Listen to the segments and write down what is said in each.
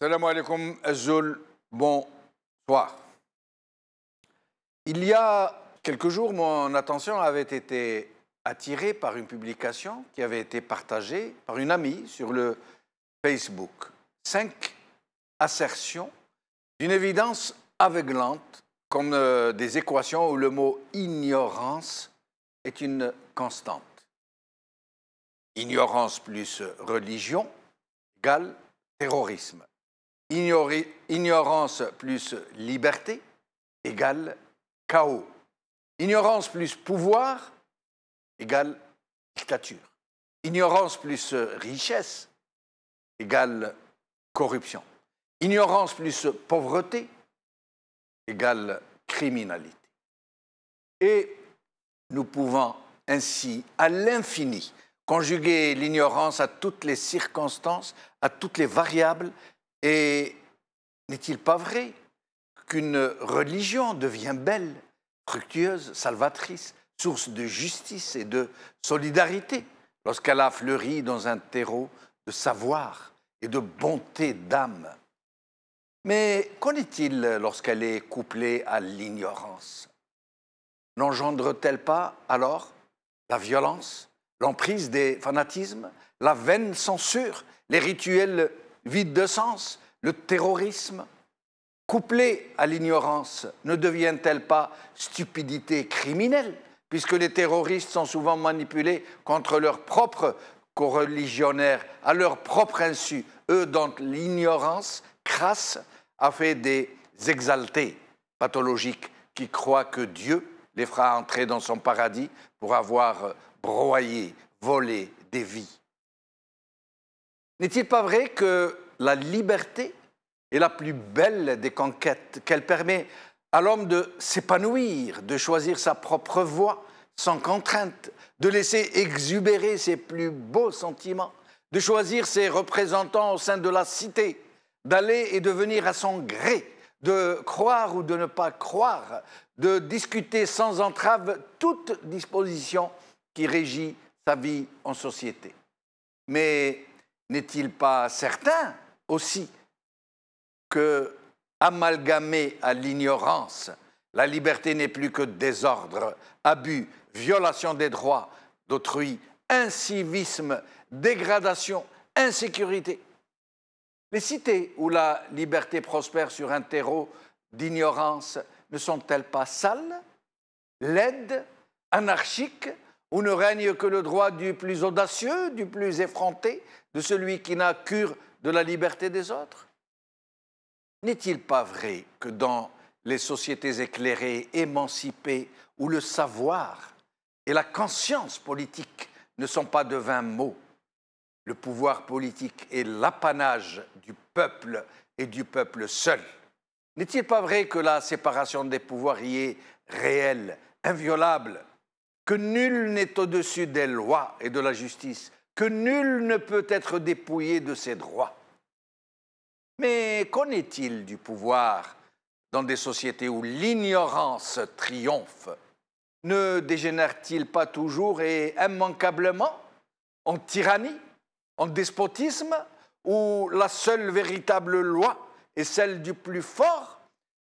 Salam alaikum, Azul, bonsoir. Il y a quelques jours, mon attention avait été attirée par une publication qui avait été partagée par une amie sur le Facebook. 5 assertions d'une évidence aveuglante, comme des équations où le mot ignorance est une constante. Ignorance plus religion égale terrorisme. Ignorance plus liberté égale chaos. Ignorance plus pouvoir égale dictature. Ignorance plus richesse égale corruption. Ignorance plus pauvreté égale criminalité. Et nous pouvons ainsi, à l'infini, conjuguer l'ignorance à toutes les circonstances, à toutes les variables. Et n'est-il pas vrai qu'une religion devient belle, fructueuse, salvatrice, source de justice et de solidarité lorsqu'elle a fleuri dans un terreau de savoir et de bonté d'âme? Mais qu'en est-il lorsqu'elle est couplée à l'ignorance? N'engendre-t-elle pas alors la violence, l'emprise des fanatismes, la vaine censure, les rituels vides de sens, le terrorisme? Couplée à l'ignorance, ne devient-elle pas stupidité criminelle, puisque les terroristes sont souvent manipulés contre leurs propres coreligionnaires, à leur propre insu, eux dont l'ignorance crasse a fait des exaltés pathologiques qui croient que Dieu les fera entrer dans son paradis pour avoir broyé, volé des vies. N'est-il pas vrai que la liberté est la plus belle des conquêtes, qu'elle permet à l'homme de s'épanouir, de choisir sa propre voie sans contrainte, de laisser exubérer ses plus beaux sentiments, de choisir ses représentants au sein de la cité, d'aller et de venir à son gré, de croire ou de ne pas croire, de discuter sans entrave toute disposition qui régit sa vie en société. Mais n'est-il pas certain aussi que, amalgamée à l'ignorance, la liberté n'est plus que désordre, abus, violation des droits d'autrui, incivisme, dégradation, insécurité? Les cités où la liberté prospère sur un terreau d'ignorance ne sont-elles pas sales, laides, anarchiques, où ne règne que le droit du plus audacieux, du plus effronté, de celui qui n'a cure de la liberté des autres? N'est-il pas vrai que dans les sociétés éclairées, émancipées, où le savoir et la conscience politique ne sont pas de vains mots, le pouvoir politique est l'apanage du peuple et du peuple seul? N'est-il pas vrai que la séparation des pouvoirs y est réelle, inviolable, que nul n'est au-dessus des lois et de la justice, que nul ne peut être dépouillé de ses droits? Mais qu'en est-il du pouvoir dans des sociétés où l'ignorance triomphe? Ne dégénère-t-il pas toujours et immanquablement en tyrannie, en despotisme, où la seule véritable loi est celle du plus fort,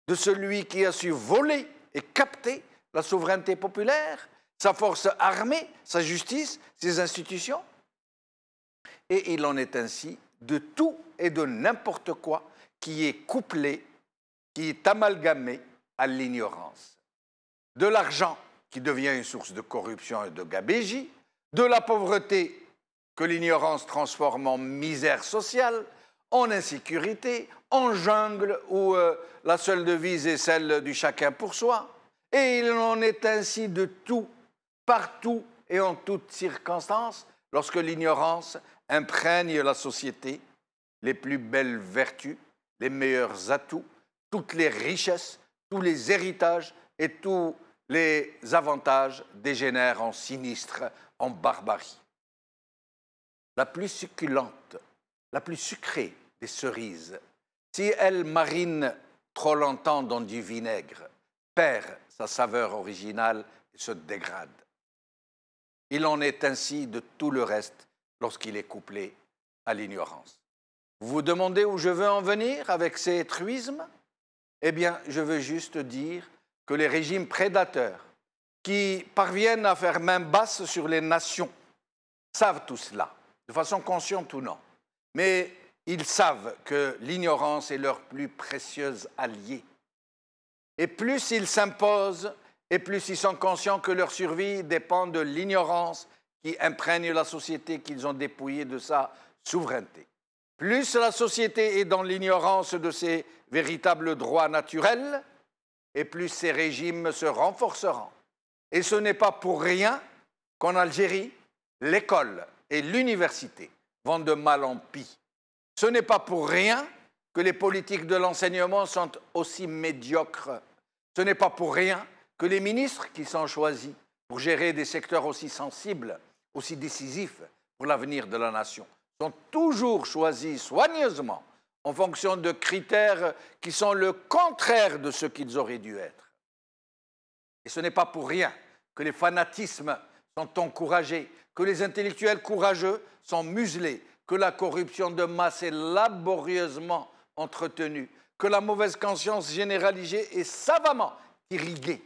de celui qui a su voler et capter la souveraineté populaire, sa force armée, sa justice, ses institutions? Et il en est ainsi de tout et de n'importe quoi qui est couplé, qui est amalgamé à l'ignorance. De l'argent qui devient une source de corruption et de gabegie, de la pauvreté que l'ignorance transforme en misère sociale, en insécurité, en jungle où la seule devise est celle du chacun pour soi. Et il en est ainsi de tout, partout et en toutes circonstances, lorsque l'ignorance imprègne la société, les plus belles vertus, les meilleurs atouts, toutes les richesses, tous les héritages et tous les avantages dégénèrent en sinistre, en barbarie. La plus succulente, la plus sucrée des cerises, si elle marine trop longtemps dans du vinaigre, perd sa saveur originale et se dégrade. Il en est ainsi de tout le reste lorsqu'il est couplé à l'ignorance. Vous vous demandez où je veux en venir avec ces truismes? Eh bien, je veux juste dire que les régimes prédateurs qui parviennent à faire main basse sur les nations savent tout cela, de façon consciente ou non. Mais ils savent que l'ignorance est leur plus précieuse alliée. Et plus ils s'imposent, et plus ils sont conscients que leur survie dépend de l'ignorance qui imprègne la société qu'ils ont dépouillée de sa souveraineté. Plus la société est dans l'ignorance de ses véritables droits naturels, et plus ces régimes se renforceront. Et ce n'est pas pour rien qu'en Algérie, l'école et l'université vont de mal en pis. Ce n'est pas pour rien que les politiques de l'enseignement sont aussi médiocres. Ce n'est pas pour rien que les ministres qui sont choisis pour gérer des secteurs aussi sensibles, aussi décisifs pour l'avenir de la nation, sont toujours choisis soigneusement en fonction de critères qui sont le contraire de ce qu'ils auraient dû être. Et ce n'est pas pour rien que les fanatismes sont encouragés, que les intellectuels courageux sont muselés, que la corruption de masse est laborieusement entretenue, que la mauvaise conscience généralisée est savamment irriguée.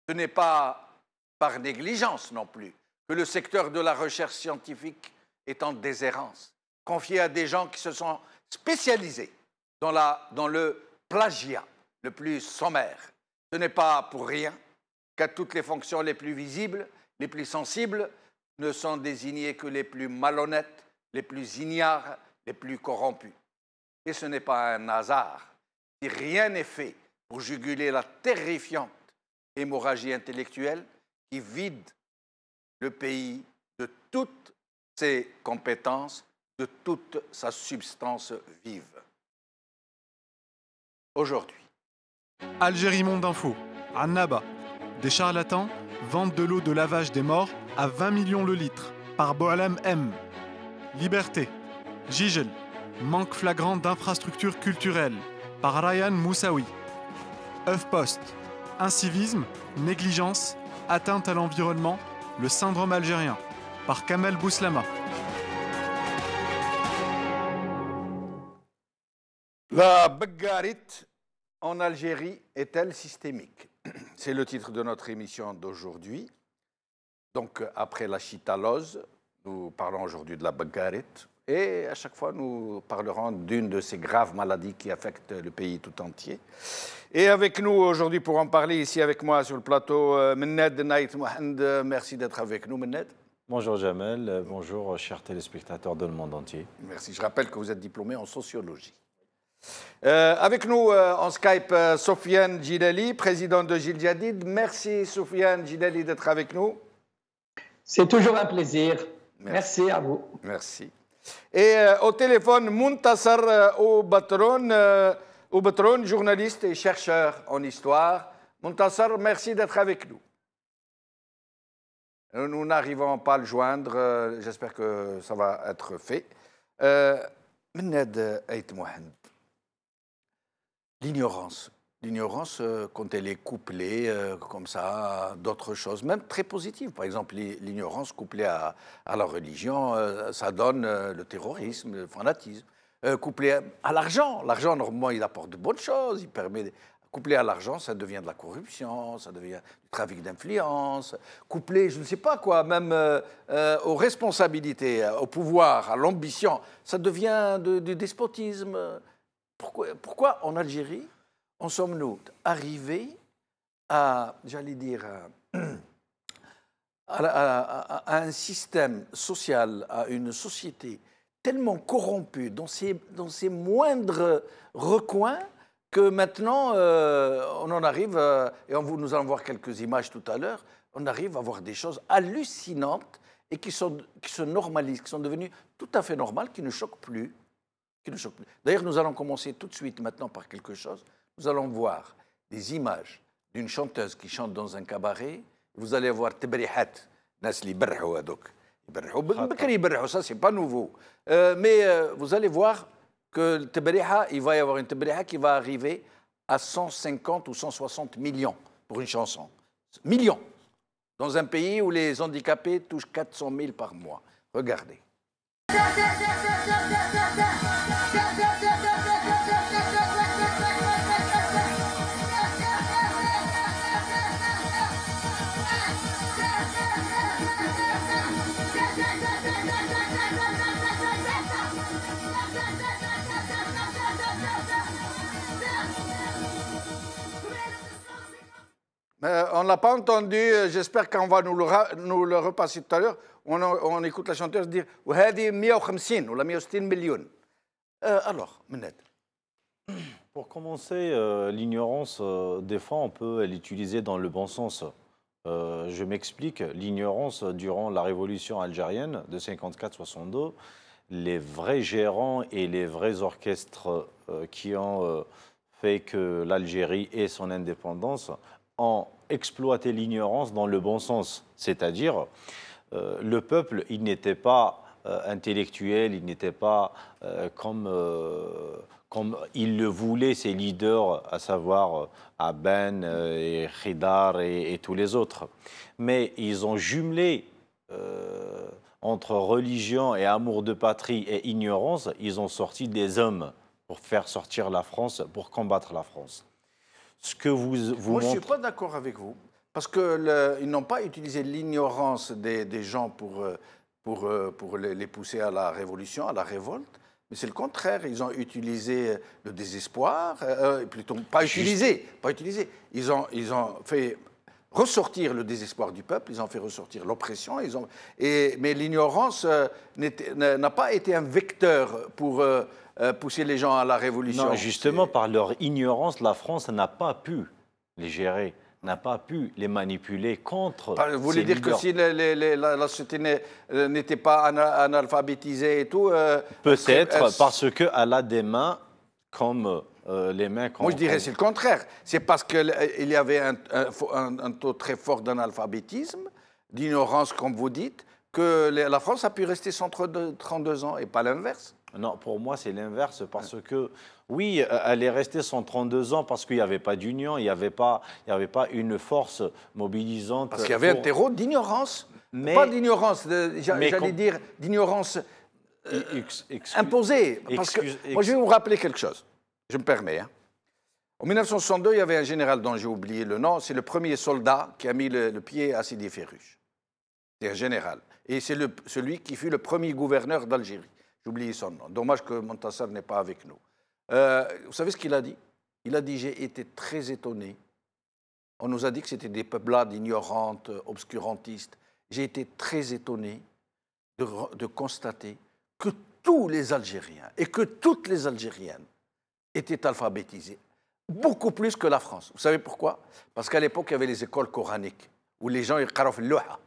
Ce n'est pas par négligence non plus que le secteur de la recherche scientifique est en déshérence, confié à des gens qui se sont spécialisés dans le plagiat le plus sommaire. Ce n'est pas pour rien qu'à toutes les fonctions les plus visibles, les plus sensibles, ne sont désignés que les plus malhonnêtes, les plus ignares, les plus corrompus. Et ce n'est pas un hasard si rien n'est fait pour juguler la terrifiante hémorragie intellectuelle qui vide le pays de toutes ses compétences, de toute sa substance vive. Aujourd'hui. Algérie Monde Info, Annaba. Des charlatans vendent de l'eau de lavage des morts à 20 millions le litre, par Boalem M. Liberté. Gigel. Manque flagrant d'infrastructures culturelles, par Ryan Moussaoui. œuf post. Incivisme, négligence, atteinte à l'environnement, le syndrome algérien, par Kamel Bouslama. La bagarite en Algérie est-elle systémique? C'est le titre de notre émission d'aujourd'hui. Donc, après la chitalose, nous parlons aujourd'hui de la bagarite. Et à chaque fois, nous parlerons d'une de ces graves maladies qui affectent le pays tout entier. Et avec nous aujourd'hui, pour en parler, ici avec moi sur le plateau, Menned Naït Mohand. Merci d'être avec nous, Menned. Bonjour Jamel, bonjour chers téléspectateurs de le monde entier. Merci, je rappelle que vous êtes diplômé en sociologie. Avec nous en Skype, Sofiane Djilali, président de Jil Jadid. Merci Sofiane Djilali d'être avec nous. C'est toujours un plaisir. Merci à vous. Merci. Et au téléphone, Muntasar Oubatron, journaliste et chercheur en histoire. Muntasar, merci d'être avec nous. Nous n'arrivons pas à le joindre. J'espère que ça va être fait. Menned Aït Mohand. L'ignorance. L'ignorance, quand elle est couplée comme ça à d'autres choses, même très positives. Par exemple, l'ignorance couplée à la religion, ça donne le terrorisme, le fanatisme. Couplée à l'argent. L'argent, normalement, il apporte de bonnes choses. Il permet. Couplé à l'argent, ça devient de la corruption, ça devient du trafic d'influence. Couplé, je ne sais pas quoi, même aux responsabilités, au pouvoir, à l'ambition, ça devient du despotisme. Pourquoi en Algérie en sommes-nous arrivés à, j'allais dire, à un système social, à une société tellement corrompue dans ses moindres recoins que maintenant, on en arrive, et nous allons voir quelques images tout à l'heure, on arrive à voir des choses hallucinantes et qui se normalisent, qui sont devenues tout à fait normales, qui ne choquent plus. D'ailleurs, nous allons commencer tout de suite maintenant par quelque chose. Nous allons voir des images d'une chanteuse qui chante dans un cabaret. Vous allez voir Tebrihat, Nasli Berhou Adok. Ça, c'est pas nouveau. Mais vous allez voir que le Tebriha, il va y avoir une Tebriha qui va arriver à 150 ou 160 millions pour une chanson. Millions. Dans un pays où les handicapés touchent 400 000 par mois. Regardez. on ne l'a pas entendu. J'espère qu'on va nous le repasser tout à l'heure. On écoute la chanteuse dire « وهذه 150 ولا 160 millions ». Alors, Mened. Pour commencer, l'ignorance, des fois, on peut l'utiliser dans le bon sens. Je m'explique. L'ignorance, durant la révolution algérienne de 54-62, les vrais gérants et les vrais orchestres qui ont fait que l'Algérie ait son indépendance ont exploité l'ignorance dans le bon sens. C'est-à-dire, le peuple, il n'était pas intellectuel, il n'était pas comme ils le voulaient, ses leaders, à savoir Aben et Khidar et tous les autres. Mais ils ont jumelé entre religion et amour de patrie et ignorance, ils ont sorti des hommes pour faire sortir la France, pour combattre la France. Ce que vous Moi, je ne suis pas d'accord avec vous, parce qu'ils n'ont pas utilisé l'ignorance des gens pour les pousser à la révolution, à la révolte, mais c'est le contraire. Ils ont utilisé le désespoir, plutôt pas utilisé. Ils ont fait ressortir le désespoir du peuple, ils ont fait ressortir l'oppression, mais l'ignorance n'a pas été un vecteur pour pousser les gens à la révolution. Non, justement, par leur ignorance, la France n'a pas pu les gérer, n'a pas pu les manipuler contre. Vous voulez dire que si la société n'était pas analphabétisée et tout. Peut-être parce qu'elle a des mains comme les mains. Moi, je dirais c'est le contraire. C'est parce qu'il y avait un taux très fort d'analphabétisme, d'ignorance, comme vous dites, que la France a pu rester sans 32 ans et pas l'inverse. Non, pour moi, c'est l'inverse parce que, oui, elle est restée sans 32 ans parce qu'il n'y avait pas d'union, il n'y avait pas une force mobilisante. Parce qu'il y avait un terreau d'ignorance. Pas d'ignorance, j'allais dire d'ignorance imposée. Parce que, moi, je vais vous rappeler quelque chose, je me permets. Hein. En 1962, il y avait un général dont j'ai oublié le nom, c'est le premier soldat qui a mis le pied à Sidi Ferruch. C'est un général. Et c'est celui qui fut le premier gouverneur d'Algérie. J'ai oublié son nom. Dommage que Montassar n'est pas avec nous. Vous savez ce qu'il a dit? Il a dit « J'ai été très étonné. On nous a dit que c'était des peuplades ignorantes, obscurantistes. J'ai été très étonné de constater que tous les Algériens et que toutes les Algériennes étaient alphabétisés, beaucoup plus que la France. Vous savez pourquoi? Parce qu'à l'époque, il y avait les écoles coraniques, où les gens, ils qarafent l'ouha,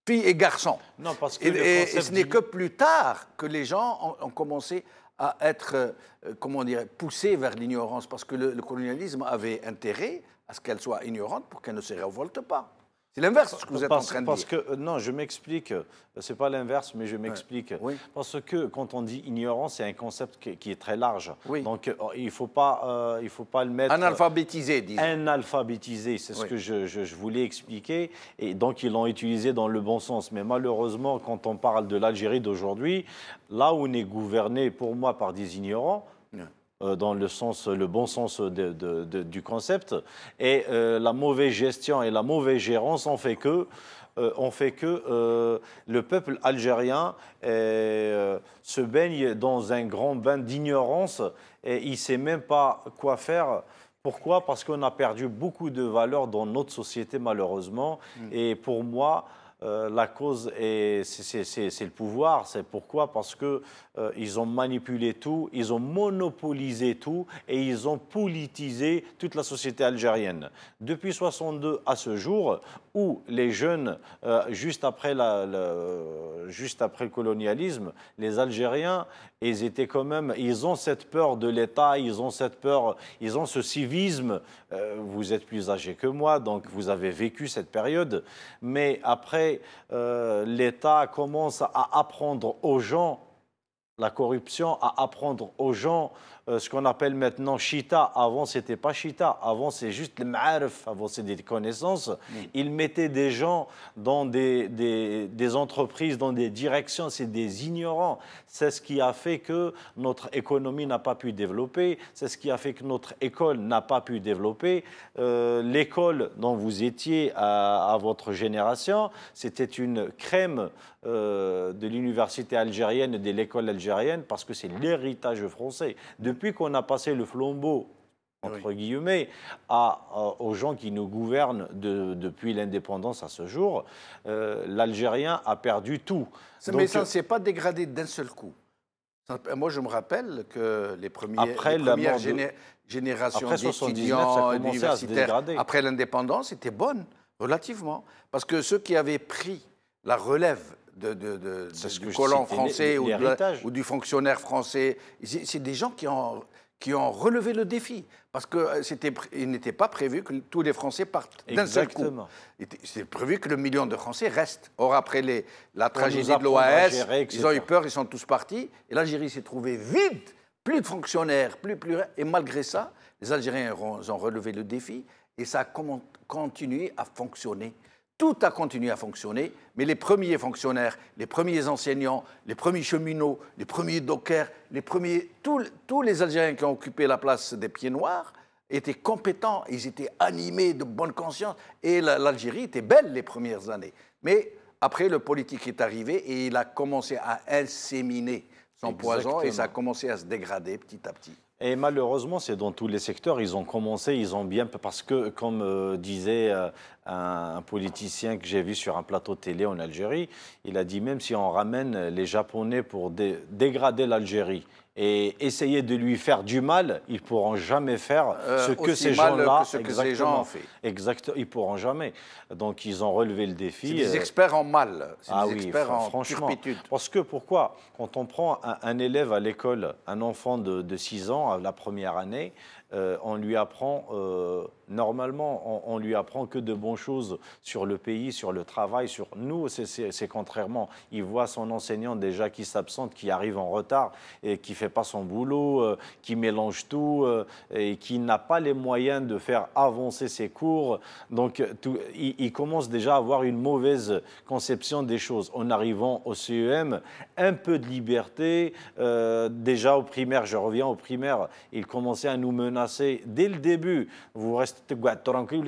filles et garçons. Non, parce que et ce n'est que plus tard que les gens ont commencé à être, comment dire, poussés vers l'ignorance, parce que le colonialisme avait intérêt à ce qu'elle soit ignorante pour qu'elle ne se révolte pas. C'est l'inverse ce que vous êtes en train de dire. Non, je m'explique. Ce n'est pas l'inverse, mais je m'explique. Oui. Parce que quand on dit ignorance, c'est un concept qui est très large. Oui. Donc, il ne faut pas le mettre... Analphabétisé, disons. Analphabétisé, c'est ce que je voulais expliquer. Et donc, ils l'ont utilisé dans le bon sens. Mais malheureusement, quand on parle de l'Algérie d'aujourd'hui, là où on est gouverné, pour moi, par des ignorants, dans le bon sens du concept, et la mauvaise gestion et la mauvaise gérance ont fait que le peuple algérien se baigne dans un grand bain d'ignorance et il ne sait même pas quoi faire. Pourquoi? Parce qu'on a perdu beaucoup de valeurs dans notre société, malheureusement. Et pour moi, la cause, c'est le pouvoir. C'est pourquoi? Parce qu'ils ont manipulé tout, ils ont monopolisé tout et ils ont politisé toute la société algérienne. Depuis 1962 à ce jour, où les jeunes, juste après le colonialisme, les Algériens, ils ont cette peur de l'État, ils ont cette peur, ils ont ce civisme. Vous êtes plus âgé que moi, donc vous avez vécu cette période. Mais après, l'État commence à apprendre aux gens la corruption, à apprendre aux gens ce qu'on appelle maintenant chita. Avant, ce n'était pas chita. Avant, c'est juste le ma'arif. Avant, c'est des connaissances. Ils mettaient des gens dans des entreprises, dans des directions. C'est des ignorants. C'est ce qui a fait que notre économie n'a pas pu développer. C'est ce qui a fait que notre école n'a pas pu développer. L'école dont vous étiez à votre génération, c'était une crème de l'université algérienne et de l'école algérienne parce que c'est l'héritage français. Depuis qu'on a passé le flambeau entre guillemets, aux gens qui nous gouvernent depuis l'indépendance à ce jour, l'Algérien a perdu tout. Mais ça ne s'est pas dégradé d'un seul coup. Moi, je me rappelle que les premières générations d'étudiants universitaires, après l'indépendance, étaient bonnes, relativement. Parce que ceux qui avaient pris la relève du colon français ou du fonctionnaire français, c'est des gens qui ont relevé le défi. Parce qu'il n'était pas prévu que tous les Français partent d'un seul coup. C'était prévu que le million de Français restent. Or, après la tragédie de l'OAS, ils ont eu peur, ils sont tous partis. Et l'Algérie s'est trouvée vide, plus de fonctionnaires, et malgré ça, les Algériens ont relevé le défi et ça a continué à fonctionner. Tout a continué à fonctionner, mais les premiers fonctionnaires, les premiers enseignants, les premiers cheminots, les premiers dockers, tous les Algériens qui ont occupé la place des pieds noirs étaient compétents, ils étaient animés de bonne conscience. Et l'Algérie était belle les premières années. Mais après, le politique est arrivé et il a commencé à inséminer son poison et ça a commencé à se dégrader petit à petit. Et malheureusement, c'est dans tous les secteurs. Ils ont bien... Parce que, comme disait un politicien que j'ai vu sur un plateau télé en Algérie, il a dit même si on ramène les Japonais pour dégrader l'Algérie et essayer de lui faire du mal, ils ne pourront jamais faire ce que ces gens-là... ont fait. Exactement, ils ne pourront jamais. Donc, ils ont relevé le défi. C'est des experts en mal, c'est des experts en turpitude. Parce que, pourquoi? Quand on prend un élève à l'école, un enfant de 6 ans, à la première année, on lui apprend, normalement, on lui apprend que de bonnes choses sur le pays, sur le travail, sur nous, c'est contrairement. Il voit son enseignant déjà qui s'absente, qui arrive en retard et qui ne fait pas son boulot, qui mélange tout et qui n'a pas les moyens de faire avancer ses cours. Donc, il commence déjà à avoir une mauvaise conception des choses. En arrivant au CEM, un peu de liberté. Déjà au primaire, je reviens au primaire, il commençait à nous menacer dès le début. Vous restez tranquille,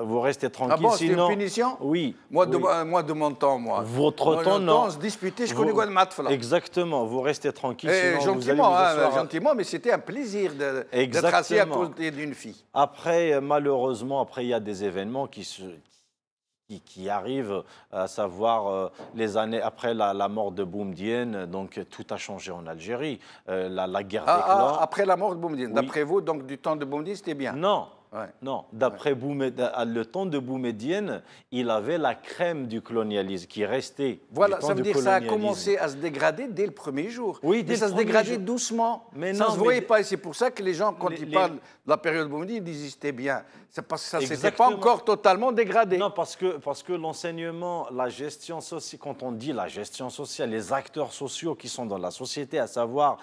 vous restez tranquille. Ah bon, sinon... c'était une punition? Oui. Moi, de mon temps, moi. Votre temps, non. On se disputait, je connais Guadmatfla. Exactement, vous restez tranquille. Sinon gentiment, vous allez vous asseoir... gentiment, mais c'était un plaisir d'être assis à côté d'une fille. Après, malheureusement, il y a des événements qui arrivent, à savoir les années après la mort de Boumedienne, donc tout a changé en Algérie. La guerre des clans. Après la mort de Boumedienne. Oui. D'après vous, donc du temps de Boumedienne, c'était bien? Non. Ouais. Non, d'après le temps de Boumedienne, il avait la crème du colonialisme qui restait. Voilà, ça veut dire que ça a commencé à se dégrader dès le premier jour. Oui, mais ça se dégradait doucement. Mais ça ne se voyait pas. Et c'est pour ça que les gens, quand ils parlent de la période Boumedienne, ils disent c'était bien. C'est parce que ça ne s'était pas encore totalement dégradé. Non, parce que l'enseignement, la gestion sociale, quand on dit la gestion sociale, les acteurs sociaux qui sont dans la société, à savoir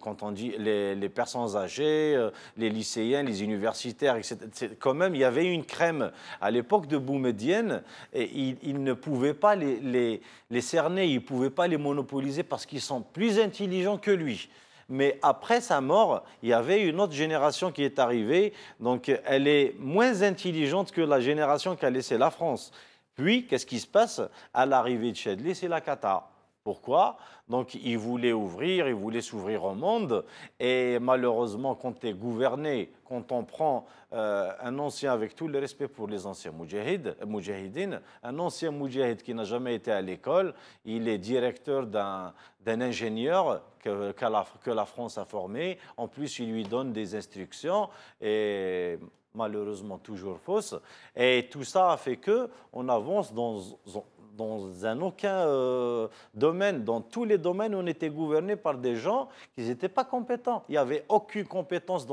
quand on dit les personnes âgées, les lycéens, les universitaires, etc. Quand même, il y avait une crème. À l'époque de Boumedienne, et il ne pouvait pas les cerner, il ne pouvait pas les monopoliser parce qu'ils sont plus intelligents que lui. Mais après sa mort, il y avait une autre génération qui est arrivée, donc elle est moins intelligente que la génération qu'a laissée la France. Puis, qu'est-ce qui se passe? À l'arrivée de Chedli, c'est la cata. Pourquoi? Donc, il voulait s'ouvrir au monde. Et malheureusement, quand tu es gouverné, quand on prend un ancien, avec tout le respect pour les anciens moudjahidines, un ancien moudjahid qui n'a jamais été à l'école, il est directeur d'un ingénieur que la France a formé. En plus, il lui donne des instructions et malheureusement toujours fausses. Et tout ça a fait qu'on avance dans aucun domaine. Dans tous les domaines, on était gouverné par des gens qui n'étaient pas compétents. Il n'y avait aucune compétence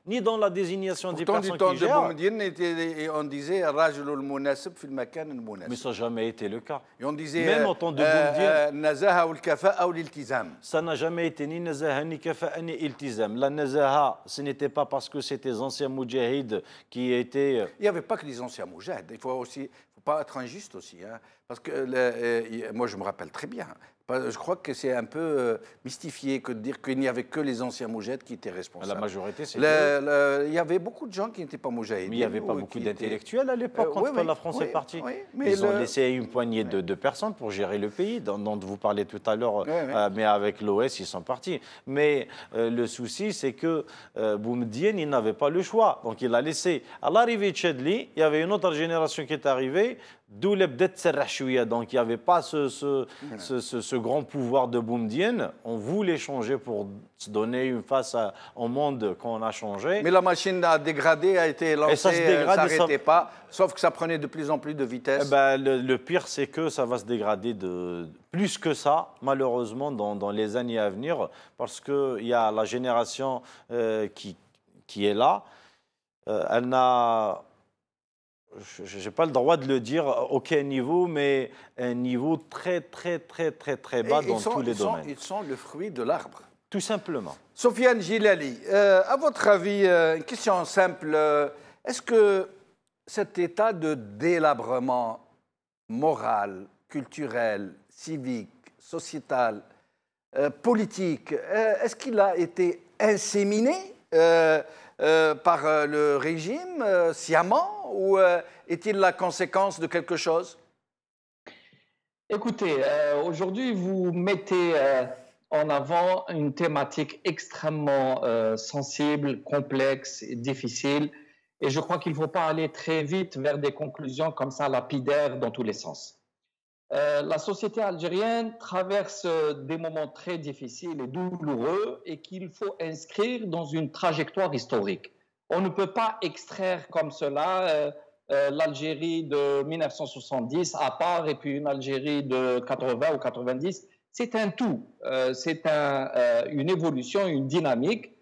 ni dans la désignation des personnes qui gèrent. Pourtant, du temps de Boumedienne, on disait « Rajul al-munasib fil makan al-munasib ». Mais ça n'a jamais été le cas. Et on disait même au temps de Boumedienne, « Nazaha ou al-kafa'a ou l'iltizam ». Ça n'a jamais été ni nazaha, ni kafa'a, ni iltizam. La nazaha, ce n'était pas parce que c'était les anciens moudjahids qui étaient... Il n'y avait pas que les anciens moudjahids. Il ne faut pas être injuste aussi. Hein. Parce que moi, je me rappelle très bien. Je crois que c'est un peu mystifié que de dire qu'il n'y avait que les anciens moudjahidines qui étaient responsables. La majorité, c'est il y avait beaucoup de gens qui n'étaient pas moudjahidines. Mais il n'y avait pas beaucoup d'intellectuels à l'époque quand la France est partie. Mais ils ont laissé une poignée de personnes pour gérer le pays, dont vous parlez tout à l'heure, mais avec l'OS, ils sont partis. Mais le souci, c'est que Boumedienne, il n'avait pas le choix. Donc il a laissé. À l'arrivée de Chedli, il y avait une autre génération qui est arrivée, d'où les Bdet Serrachouia. Donc il n'y avait pas ce grand pouvoir de Boumedienne. On voulait changer pour se donner une face au monde qu'on a changé. Mais la machine a dégradé, a été lancée, ça ne s'arrêtait pas, sauf que ça prenait de plus en plus de vitesse. Le pire, c'est que ça va se dégrader plus que ça, malheureusement, dans les années à venir, parce qu'il y a la génération qui est là. Elle n'a... Je n'ai pas le droit de le dire aucun niveau, mais un niveau très, très, très, très, très bas dans tous les domaines. Ils sont le fruit de l'arbre. Tout simplement. Sofiane Gilali, à votre avis, une question simple, est-ce que cet état de délabrement moral, culturel, civique, sociétal, politique, est-ce qu'il a été inséminé par le régime sciemment ou est-il la conséquence de quelque chose? Écoutez, aujourd'hui, vous mettez en avant une thématique extrêmement sensible, complexe et difficile. Et je crois qu'il ne faut pas aller très vite vers des conclusions comme ça lapidaires dans tous les sens. La société algérienne traverse des moments très difficiles et douloureux et qu'il faut inscrire dans une trajectoire historique. On ne peut pas extraire comme cela l'Algérie de 1970 à part et puis une Algérie de 80 ou 90. C'est un tout, c'est une évolution, une dynamique.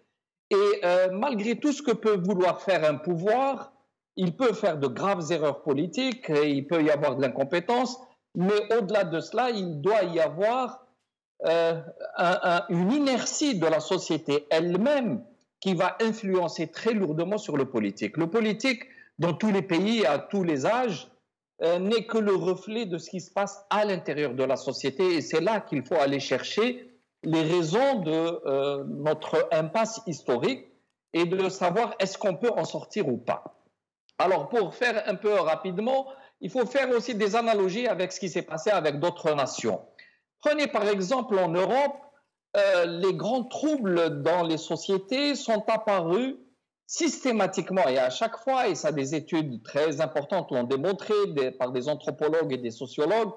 Et malgré tout ce que peut vouloir faire un pouvoir, il peut faire de graves erreurs politiques, il peut y avoir de l'incompétence, mais au-delà de cela, il doit y avoir une inertie de la société elle-même qui va influencer très lourdement sur le politique. Le politique, dans tous les pays, à tous les âges, n'est que le reflet de ce qui se passe à l'intérieur de la société. Et c'est là qu'il faut aller chercher les raisons de notre impasse historique et de savoir est-ce qu'on peut en sortir ou pas. Alors, pour faire un peu rapidement, il faut faire aussi des analogies avec ce qui s'est passé avec d'autres nations. Prenez par exemple en Europe, les grands troubles dans les sociétés sont apparus systématiquement et à chaque fois, et ça des études très importantes l'ont démontré par des anthropologues et des sociologues,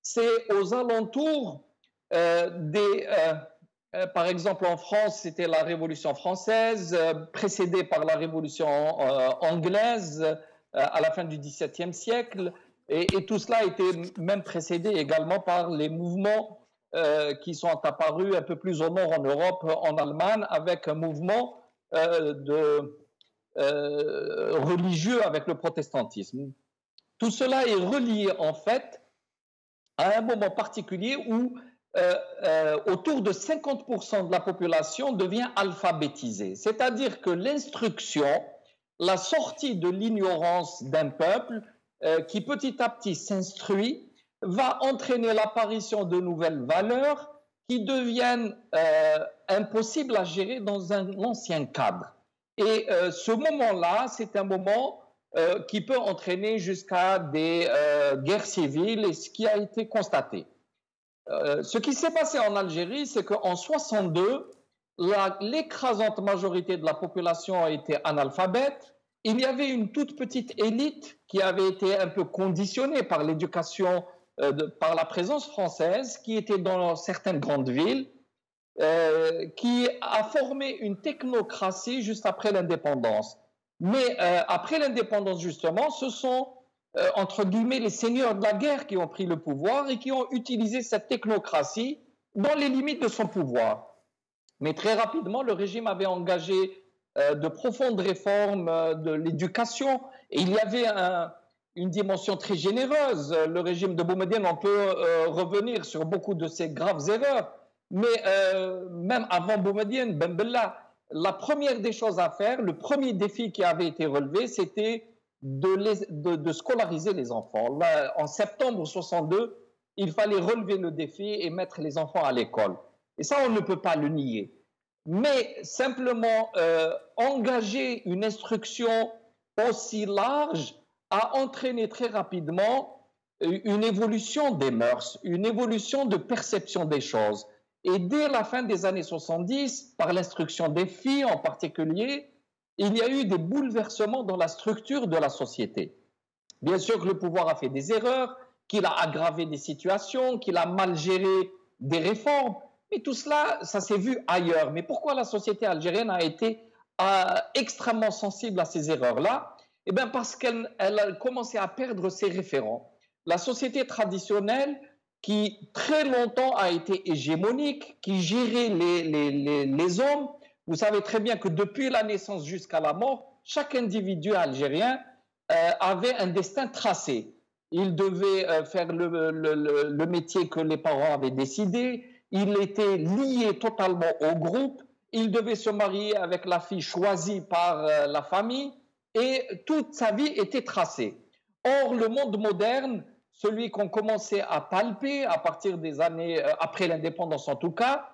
c'est aux alentours par exemple en France, c'était la Révolution française, précédée par la Révolution anglaise à la fin du XVIIe siècle, et tout cela a été même précédé également par les mouvements qui sont apparus un peu plus au nord en Europe, en Allemagne, avec un mouvement religieux avec le protestantisme. Tout cela est relié en fait à un moment particulier où autour de 50% de la population devient alphabétisée. C'est-à-dire que l'instruction, la sortie de l'ignorance d'un peuple qui petit à petit s'instruit, va entraîner l'apparition de nouvelles valeurs qui deviennent impossibles à gérer dans un ancien cadre. Et ce moment-là, c'est un moment qui peut entraîner jusqu'à des guerres civiles, et ce qui a été constaté. Ce qui s'est passé en Algérie, c'est qu'en 62, l'écrasante majorité de la population était analphabète. Il y avait une toute petite élite qui avait été un peu conditionnée par l'éducation, par la présence française, qui était dans certaines grandes villes, qui a formé une technocratie juste après l'indépendance. Mais après l'indépendance, justement, ce sont entre guillemets, les seigneurs de la guerre qui ont pris le pouvoir et qui ont utilisé cette technocratie dans les limites de son pouvoir. Mais très rapidement, le régime avait engagé de profondes réformes de l'éducation et il y avait une dimension très généreuse. Le régime de Boumedienne, on peut revenir sur beaucoup de ses graves erreurs, mais même avant Boumedienne, Ben Bella, la première des choses à faire, le premier défi qui avait été relevé, c'était de scolariser les enfants. Là, en septembre 62, il fallait relever le défi et mettre les enfants à l'école. Et ça, on ne peut pas le nier. Mais simplement engager une instruction aussi large a entraîné très rapidement une évolution des mœurs, une évolution de perception des choses. Et dès la fin des années 70, par l'instruction des filles en particulier, il y a eu des bouleversements dans la structure de la société. Bien sûr que le pouvoir a fait des erreurs, qu'il a aggravé des situations, qu'il a mal géré des réformes, mais tout cela, ça s'est vu ailleurs. Mais pourquoi la société algérienne a été extrêmement sensible à ces erreurs-là? Eh bien parce qu'elle a commencé à perdre ses référents. La société traditionnelle, qui très longtemps a été hégémonique, qui gérait les hommes, vous savez très bien que depuis la naissance jusqu'à la mort, chaque individu algérien avait un destin tracé. Il devait faire le métier que les parents avaient décidé, il était lié totalement au groupe, il devait se marier avec la fille choisie par la famille et toute sa vie était tracée. Or, le monde moderne, celui qu'on commençait à palper à partir des années, après l'indépendance en tout cas,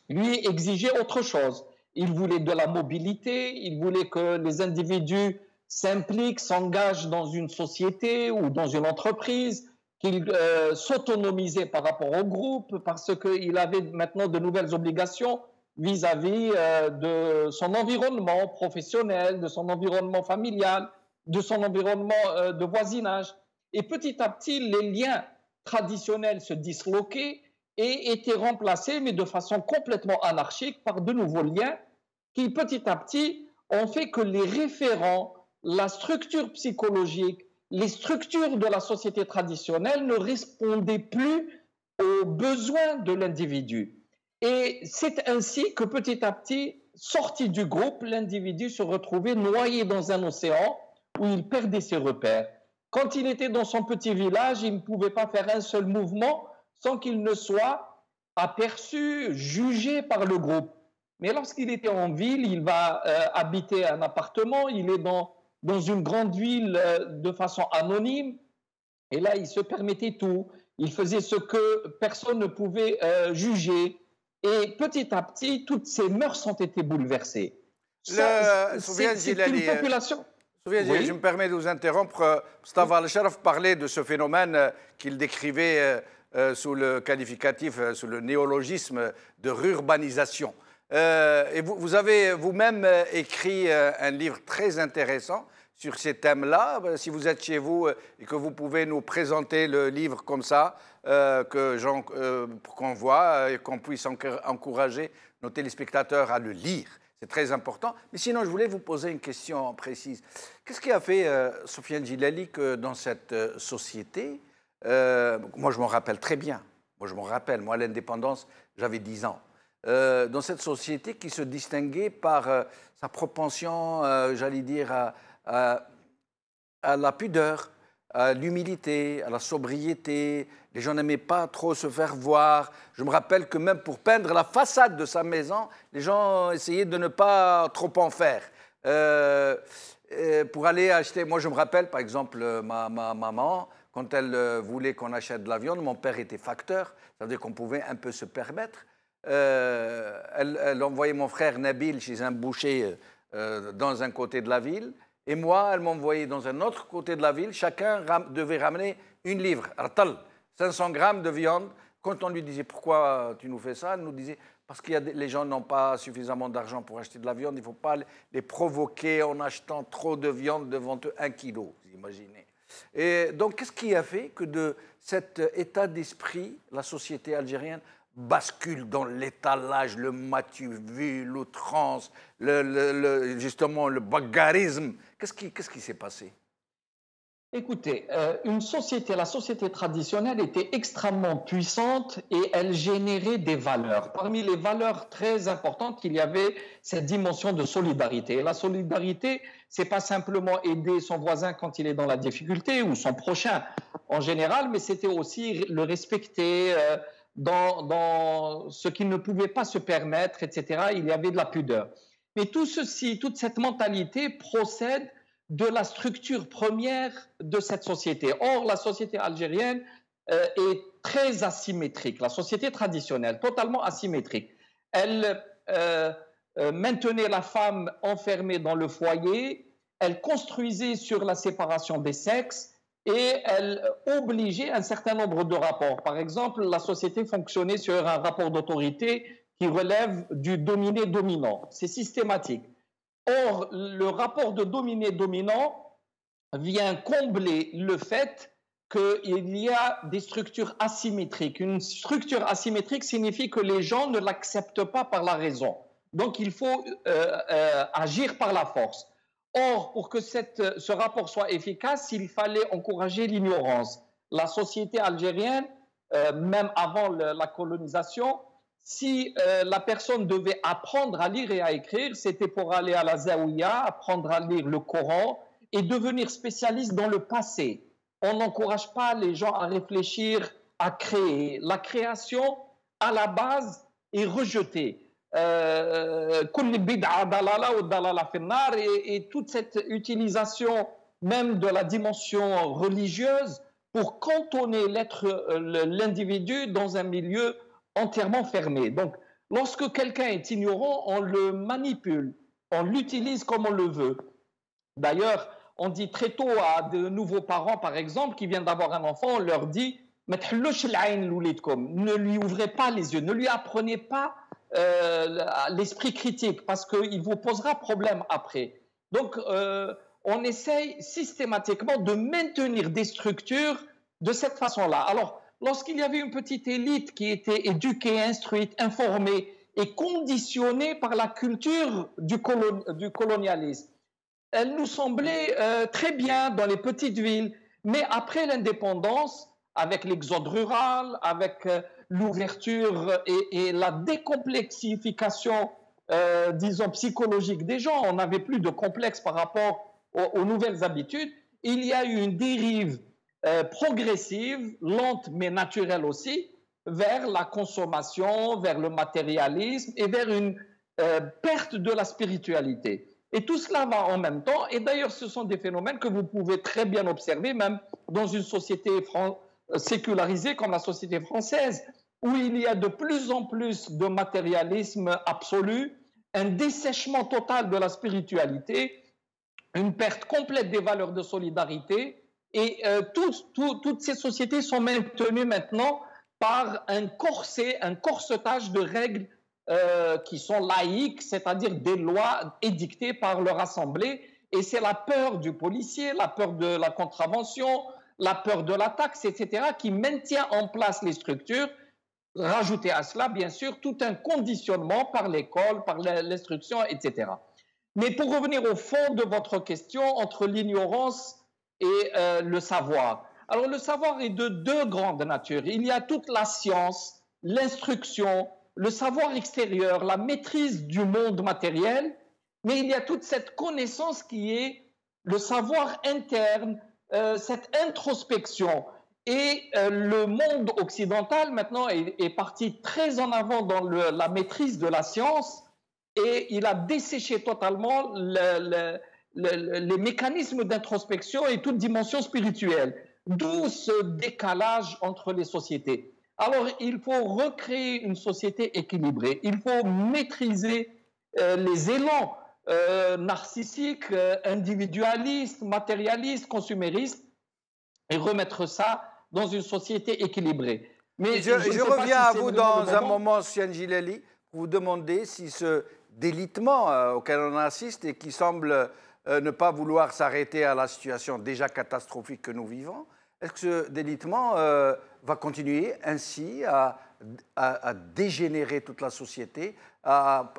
lui exigeait autre chose. Il voulait de la mobilité, il voulait que les individus s'impliquent, s'engagent dans une société ou dans une entreprise, qu'il s'autonomisait par rapport au groupe parce qu'il avait maintenant de nouvelles obligations vis-à-vis de son environnement professionnel, de son environnement familial, de son environnement de voisinage. Et petit à petit, les liens traditionnels se disloquaient et étaient remplacés, mais de façon complètement anarchique, par de nouveaux liens qui, petit à petit, ont fait que les référents, la structure psychologique, les structures de la société traditionnelle ne répondaient plus aux besoins de l'individu. Et c'est ainsi que petit à petit, sorti du groupe, l'individu se retrouvait noyé dans un océan où il perdait ses repères. Quand il était dans son petit village, il ne pouvait pas faire un seul mouvement sans qu'il ne soit aperçu, jugé par le groupe. Mais lorsqu'il était en ville, il va habiter un appartement, il est dans une grande ville de façon anonyme, et là, il se permettait tout. Il faisait ce que personne ne pouvait juger. Et petit à petit, toutes ces mœurs ont été bouleversées. Soufiane Djilali, une population... Oui. Je me permets de vous interrompre. Mustafa Al-Sharaf parlait de ce phénomène qu'il décrivait sous le qualificatif, sous le néologisme de rurbanisation. Et vous avez vous-même écrit un livre très intéressant sur ces thèmes-là. Si vous êtes chez vous et que vous pouvez nous présenter le livre comme ça, pour qu'on voit et qu'on puisse encourager nos téléspectateurs à le lire. C'est très important. Mais sinon, je voulais vous poser une question précise. Qu'est-ce qui a fait, Soufiane Djilali, que dans cette société, moi je m'en rappelle très bien, moi l'indépendance, j'avais 10 ans, dans cette société qui se distinguait par sa propension, j'allais dire, à la pudeur, à l'humilité, à la sobriété. Les gens n'aimaient pas trop se faire voir. Je me rappelle que même pour peindre la façade de sa maison, les gens essayaient de ne pas trop en faire. Pour aller acheter, moi je me rappelle par exemple ma maman, quand elle voulait qu'on achète de la viande, mon père était facteur, ça veut dire qu'on pouvait un peu se permettre. Elle envoyait mon frère Nabil chez un boucher dans un côté de la ville, et moi, elle m'envoyait dans un autre côté de la ville. Chacun devait ramener une livre, 500 grammes de viande. Quand on lui disait « Pourquoi tu nous fais ça ?», elle nous disait « Parce que les gens n'ont pas suffisamment d'argent pour acheter de la viande. Il ne faut pas les provoquer en achetant trop de viande devant eux, 1 kilo, vous imaginez. » Et donc, qu'est-ce qui a fait que de cet état d'esprit, la société algérienne bascule dans l'étalage, le matu vu, l'outrance, justement le bagarrisme? Qu'est-ce qui s'est passé? Écoutez, la société traditionnelle était extrêmement puissante et elle générait des valeurs. Parmi les valeurs très importantes, il y avait cette dimension de solidarité. Et la solidarité, c'est pas simplement aider son voisin quand il est dans la difficulté ou son prochain en général, mais c'était aussi le respecter dans ce qu'il ne pouvait pas se permettre, etc. Il y avait de la pudeur. Mais tout ceci, toute cette mentalité procède de la structure première de cette société. Or, la société algérienne est très asymétrique, la société traditionnelle, totalement asymétrique. Elle maintenait la femme enfermée dans le foyer, elle construisait sur la séparation des sexes et elle obligeait un certain nombre de rapports. Par exemple, la société fonctionnait sur un rapport d'autorité qui relève du dominé-dominant. C'est systématique. Or, le rapport de dominé-dominant vient combler le fait qu'il y a des structures asymétriques. Une structure asymétrique signifie que les gens ne l'acceptent pas par la raison. Donc, il faut agir par la force. Or, pour que ce rapport soit efficace, il fallait encourager l'ignorance. La société algérienne, même avant la colonisation, si la personne devait apprendre à lire et à écrire, c'était pour aller à la Zaouïa, apprendre à lire le Coran et devenir spécialiste dans le passé. On n'encourage pas les gens à réfléchir, à créer. La création, à la base, est rejetée. Et toute cette utilisation même de la dimension religieuse pour cantonner l'individu dans un milieu entièrement fermé. Donc, lorsque quelqu'un est ignorant, on le manipule, on l'utilise comme on le veut. D'ailleurs, on dit très tôt à de nouveaux parents, par exemple, qui viennent d'avoir un enfant, on leur dit « ne lui ouvrez pas les yeux, ne lui apprenez pas l'esprit critique parce qu'il vous posera problème après. » Donc, on essaye systématiquement de maintenir des structures de cette façon-là. Alors, lorsqu'il y avait une petite élite qui était éduquée, instruite, informée et conditionnée par la culture du colonialisme, elle nous semblait très bien dans les petites villes. Mais après l'indépendance, avec l'exode rural, avec l'ouverture et la décomplexification, disons, psychologique des gens, on n'avait plus de complexe par rapport aux nouvelles habitudes, il y a eu une dérive progressive, lente mais naturelle aussi, vers la consommation, vers le matérialisme et vers une perte de la spiritualité. Et tout cela va en même temps. Et d'ailleurs, ce sont des phénomènes que vous pouvez très bien observer, même dans une société sécularisée comme la société française, où il y a de plus en plus de matérialisme absolu, un dessèchement total de la spiritualité, une perte complète des valeurs de solidarité. Et toutes ces sociétés sont maintenues maintenant par un corset, un corsetage de règles qui sont laïques, c'est-à-dire des lois édictées par leur assemblée. Et c'est la peur du policier, la peur de la contravention, la peur de la taxe, etc., qui maintient en place les structures. Rajouter à cela, bien sûr, tout un conditionnement par l'école, par l'instruction, etc. Mais pour revenir au fond de votre question, entre l'ignorance et le savoir. Alors, le savoir est de deux grandes natures. Il y a toute la science, l'instruction, le savoir extérieur, la maîtrise du monde matériel, mais il y a toute cette connaissance qui est le savoir interne, cette introspection. Et le monde occidental, maintenant, est parti très en avant dans la maîtrise de la science et il a desséché totalement les mécanismes d'introspection et toute dimension spirituelle. D'où ce décalage entre les sociétés. Alors, il faut recréer une société équilibrée. Il faut maîtriser les élans narcissiques, individualistes, matérialistes, consuméristes et remettre ça dans une société équilibrée. Mais je reviens à vous dans un moment, Sian Gileli, pour vous demander si ce délitement auquel on assiste et qui semble ne pas vouloir s'arrêter à la situation déjà catastrophique que nous vivons, est-ce que ce délitement va continuer ainsi à dégénérer toute la société, à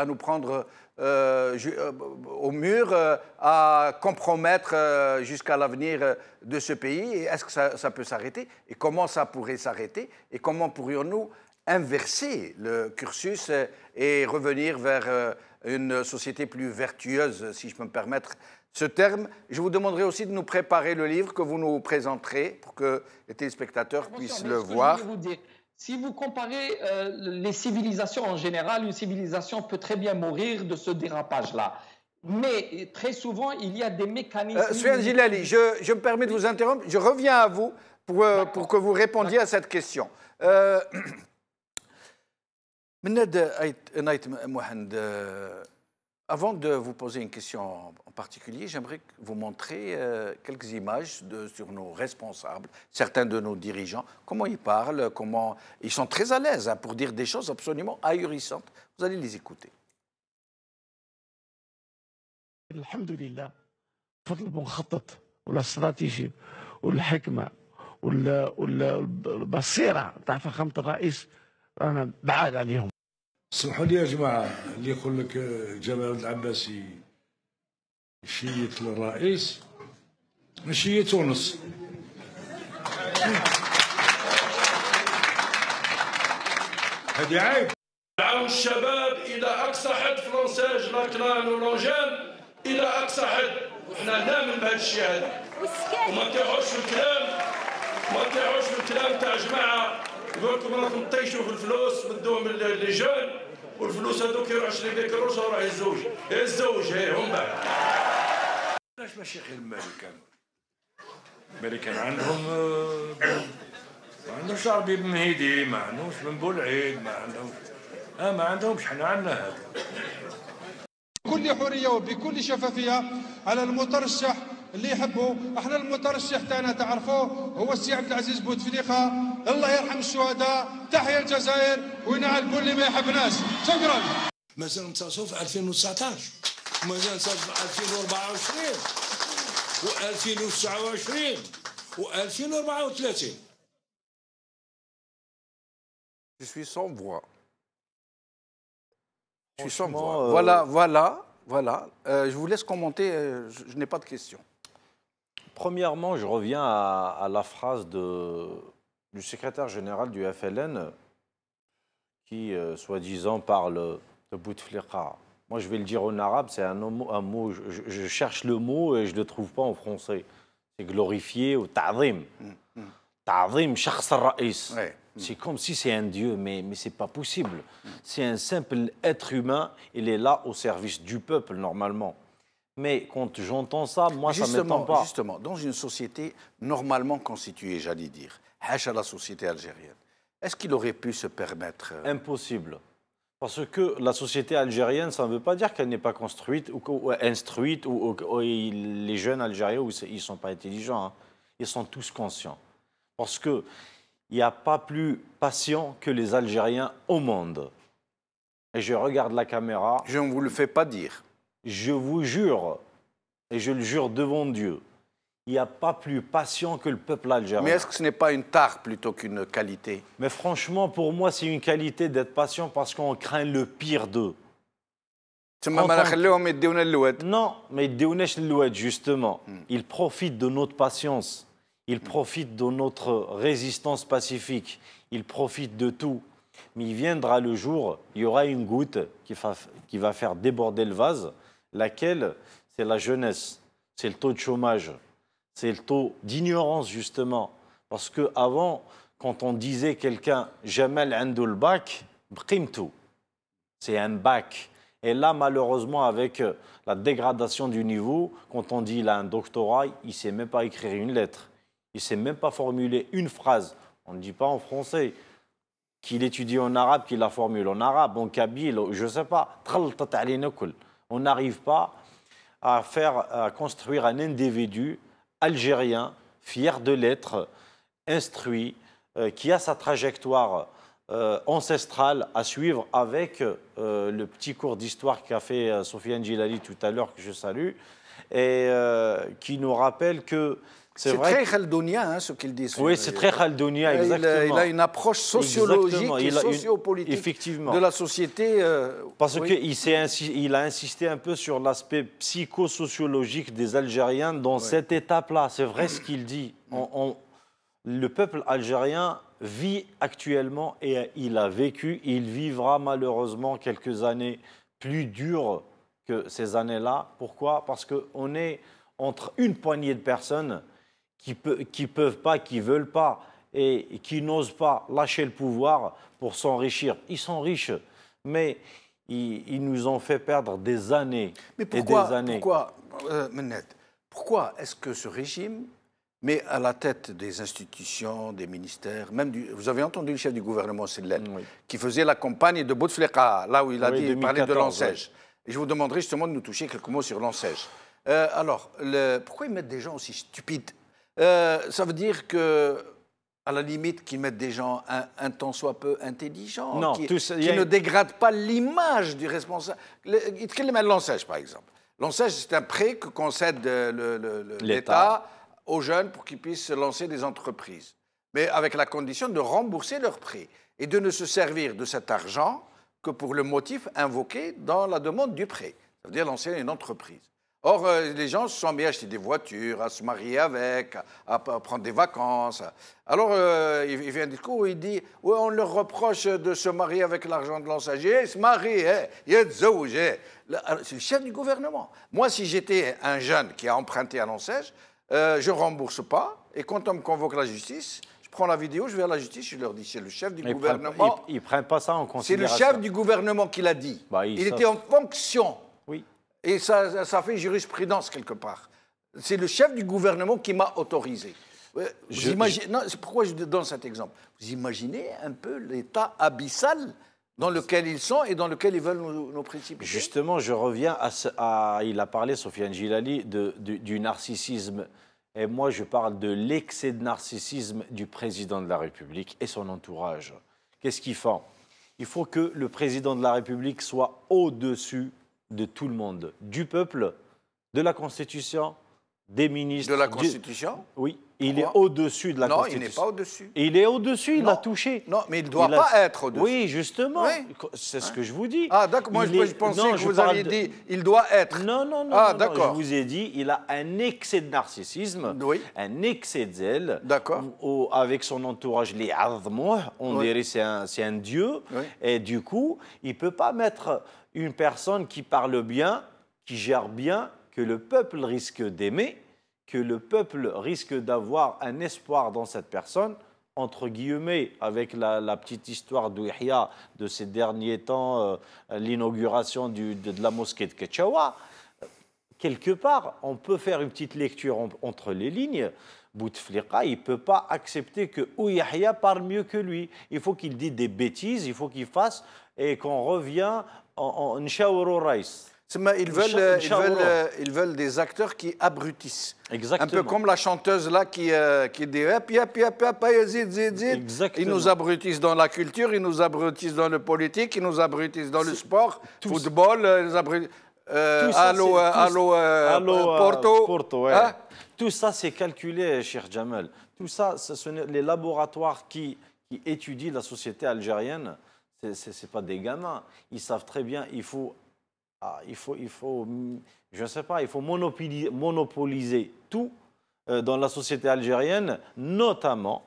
nous prendre au mur, à compromettre jusqu'à l'avenir de ce pays? Et est-ce que ça peut s'arrêter? Et comment ça pourrait s'arrêter? Et comment pourrions-nous inverser le cursus et revenir vers une société plus vertueuse, si je peux me permettre ce terme? Je vous demanderai aussi de nous préparer le livre que vous nous présenterez pour que les téléspectateurs puissent le voir. Si vous comparez les civilisations en général, une civilisation peut très bien mourir de ce dérapage-là. Mais très souvent, il y a des mécanismes... Soufiane Gilali, je me permets de vous interrompre. Je reviens à vous pour que vous répondiez à cette question. Avant de vous poser une question en particulier, j'aimerais vous montrer quelques images sur nos responsables, certains de nos dirigeants, comment ils parlent, comment ils sont très à l'aise pour dire des choses absolument ahurissantes. Vous allez les écouter. الحمد لله فضل المخطط والاستراتيجي والحكمه والبصيره تاع فخامه الرئيس رانا بعاد عليهم. اسمحوا لي يا جماعه اللي يقول لك جمال العباسي شيت للرئيس شيت ونص. هذه عيب. دعوا الشباب الى اقصى حد فرونساج لاكلان ولونجان الى اقصى حد، وحنا نامن بهذا الشيء هذا. وما تطيحوش في الكلام، ما تطيحوش في الكلام تاع جماعه يقول لكم راكم طيشوا في الفلوس مدوهم لي جون، والفلوس هذوك يروحوا يشري بك الروس ويروح يتزوج هي هم بعد. علاش ماشي غير الملكان؟ الملكان عندهم ما عندهمش عربي بن مهيدي، ما عندهمش بن بولعيد، ما عندهمش، حنا عندنا هذا. بكل حريه وبكل شفافيه على المترشح اللي يحبوا. احنا المترشح تاعنا تعرفوه هو السي عبد العزيز بوتفليقه، الله يرحم الشهداء، تحيا الجزائر وينعل كل اللي ما يحبناش. شكرا. مازال نتصاصوا في 2019 ومازال نتصاصوا في 2024 و2029 و2034. Je suis sans voix. Je suis sans voix. Voilà. Je vous laisse commenter. Je n'ai pas de questions. Premièrement, je reviens à la phrase du secrétaire général du FLN qui, soi-disant, parle de Bouteflika. Moi, je vais le dire en arabe, c'est un mot je cherche le mot et je ne le trouve pas en français. C'est glorifié ou ta'zim. Ta'zim, shakhs al-ra'is. C'est comme si c'est un dieu, mais ce n'est pas possible. C'est un simple être humain, il est là au service du peuple, normalement. Mais quand j'entends ça, moi, ça ne m'étonne pas. Justement, dans une société normalement constituée, j'allais dire, hache à la société algérienne, est-ce qu'il aurait pu se permettre... Impossible. Parce que la société algérienne, ça ne veut pas dire qu'elle n'est pas construite ou instruite, ou les jeunes Algériens, ils ne sont pas intelligents, hein. Ils sont tous conscients. Parce que il n'y a pas plus patient que les Algériens au monde. Et je regarde la caméra. Je ne vous le fais pas dire. Je vous jure, et je le jure devant Dieu, il n'y a pas plus patient que le peuple algérien. Mais est-ce que ce n'est pas une tare plutôt qu'une qualité? Mais franchement, pour moi, c'est une qualité d'être patient parce qu'on craint le pire d'eux. Non, mais justement. Ils profitent de notre patience. Ils profitent de notre résistance pacifique. Ils profitent de tout. Mais il viendra le jour, il y aura une goutte qui va faire déborder le vase, laquelle, c'est la jeunesse, c'est le taux de chômage, c'est le taux d'ignorance, justement. Parce qu'avant, quand on disait quelqu'un « Jamal Andoul Bac », c'est un bac. Et là, malheureusement, avec la dégradation du niveau, quand on dit qu'il a un doctorat, il ne sait même pas écrire une lettre. Il ne sait même pas formuler une phrase. On ne dit pas en français. Qu'il étudie en arabe, qu'il la formule en arabe, en kabyle, je ne sais pas. On n'arrive pas à construire un individu algérien, fier de l'être, instruit, qui a sa trajectoire ancestrale à suivre avec le petit cours d'histoire qu'a fait Soufiane Gilali tout à l'heure, que je salue, et qui nous rappelle que c'est très khaldounien, hein, ce qu'il dit. Oui, c'est très khaldounien, exactement. Il a une approche sociologique et sociopolitique de la société. Parce qu'il a insisté un peu sur l'aspect psychosociologique des Algériens dans cette étape-là. C'est vrai ce qu'il dit. Le peuple algérien vit actuellement et il a vécu, il vivra malheureusement quelques années plus dures que ces années-là. Pourquoi? Parce qu'on est entre une poignée de personnes qui peuvent pas, qui veulent pas et qui n'osent pas lâcher le pouvoir pour s'enrichir. Ils sont riches, mais ils nous ont fait perdre des années Mais et des années. Pourquoi est-ce que ce régime met à la tête des institutions, des ministères, même vous avez entendu le chef du gouvernement, Sellel, qui faisait la campagne de Bouteflika, là où il a parlé de l'Ansège. Et je vous demanderai justement de nous toucher quelques mots sur l'Ansège. Alors, pourquoi ils mettent des gens aussi stupides? Ça veut dire que, à la limite, qu'ils mettent des gens un tant soit peu intelligents, qui ne dégradent pas l'image du responsable. Quel est l'Ansège, par exemple? L'Ansège, c'est un prêt que concède l'État aux jeunes pour qu'ils puissent lancer des entreprises, mais avec la condition de rembourser leurs prêts et de ne se servir de cet argent que pour le motif invoqué dans la demande du prêt. Ça veut dire lancer une entreprise. Or, les gens se sont mis à acheter des voitures, à se marier avec, à prendre des vacances. Alors, il vient un discours où il dit ouais, on leur reproche de se marier avec l'argent de l'Ansège. Il se marie, il est c'est le chef du gouvernement. Moi, si j'étais un jeune qui a emprunté à l'Ansège, je ne rembourse pas. Et quand on me convoque la justice, je prends la vidéo, je vais à la justice, je leur dis c'est le chef du gouvernement. Ils ne prennent pas ça en considération. C'est le chef du gouvernement qui l'a dit. Il était en fonction. Oui. Et ça fait jurisprudence quelque part. C'est le chef du gouvernement qui m'a autorisé. C'est pourquoi je donne cet exemple. Vous imaginez un peu l'état abyssal dans lequel ils sont et dans lequel ils veulent nous précipiter? Justement, je reviens il a parlé, Sofiane Gilali, du narcissisme. Et moi, je parle de l'excès de narcissisme du président de la République et son entourage. Qu'est-ce qu'il fait? Il faut que le président de la République soit au-dessus de tout le monde, du peuple, de la Constitution, des ministres. De la Constitution? Oui, il est au-dessus de la Constitution. Non, il n'est pas au-dessus. Il est au-dessus, il l'a touché. Non, mais il ne doit pas être au-dessus. Oui, justement, c'est ce que je vous dis. Ah, d'accord, moi je pensais que vous aviez dit il doit être. Non, d'accord. Je vous ai dit, il a un excès de narcissisme, un excès de zèle. D'accord. Avec son entourage, les azmouh, on dirait c'est un dieu. Et du coup, il ne peut pas mettre une personne qui parle bien, qui gère bien, que le peuple risque d'aimer, que le peuple risque d'avoir un espoir dans cette personne, entre guillemets, avec la petite histoire d'Ouihia de ces derniers temps, l'inauguration de la mosquée de Ketchawa. Quelque part, on peut faire une petite lecture entre les lignes. Bouteflika, il ne peut pas accepter que Ouihia parle mieux que lui. Il faut qu'il dise des bêtises, il faut qu'il fasse et qu'on revient en Nchaouro Raïs. Ils veulent des acteurs qui abrutissent. Exactement. Un peu comme la chanteuse là qui dit ils nous abrutissent dans la culture, ils nous abrutissent dans le politique, ils nous abrutissent dans le sport, football, Porto. Tout ça, c'est calculé, cher Jamal. Tout ça, ce sont les laboratoires qui étudient la société algérienne. Ce n'est pas des gamins. Ils savent très bien, il faut, je ne sais pas, il faut monopoliser tout dans la société algérienne, notamment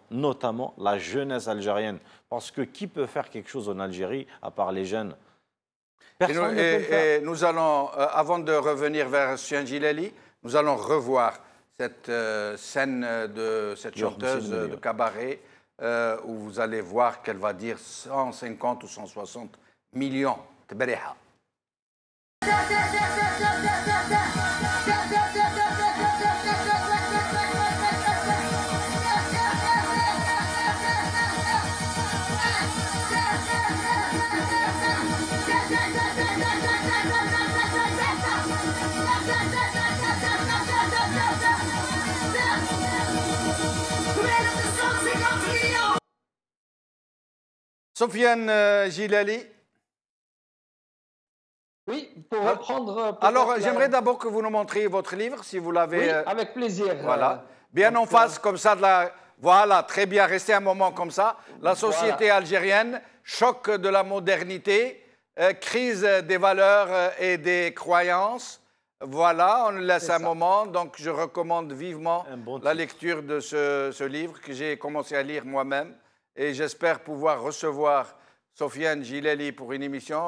la jeunesse algérienne. Parce que qui peut faire quelque chose en Algérie à part les jeunes? Personne ne peut le faire. Nous allons, avant de revenir vers Sofiane Gilali, nous allons revoir cette scène de cette chanteuse de cabaret où vous allez voir qu'elle va dire 150 ou 160 millions. Tbariha. Sofiane Gilali. Oui, pour reprendre... Alors, j'aimerais d'abord que vous nous montriez votre livre, si vous l'avez... Oui, avec plaisir. Voilà. Bien en face, comme ça, voilà, très bien, restez un moment comme ça. La société algérienne, choc de la modernité, crise des valeurs et des croyances. Voilà, on le laisse un moment. Donc, je recommande vivement la lecture de ce livre que j'ai commencé à lire moi-même. Et j'espère pouvoir recevoir Sofiane Gilali pour une émission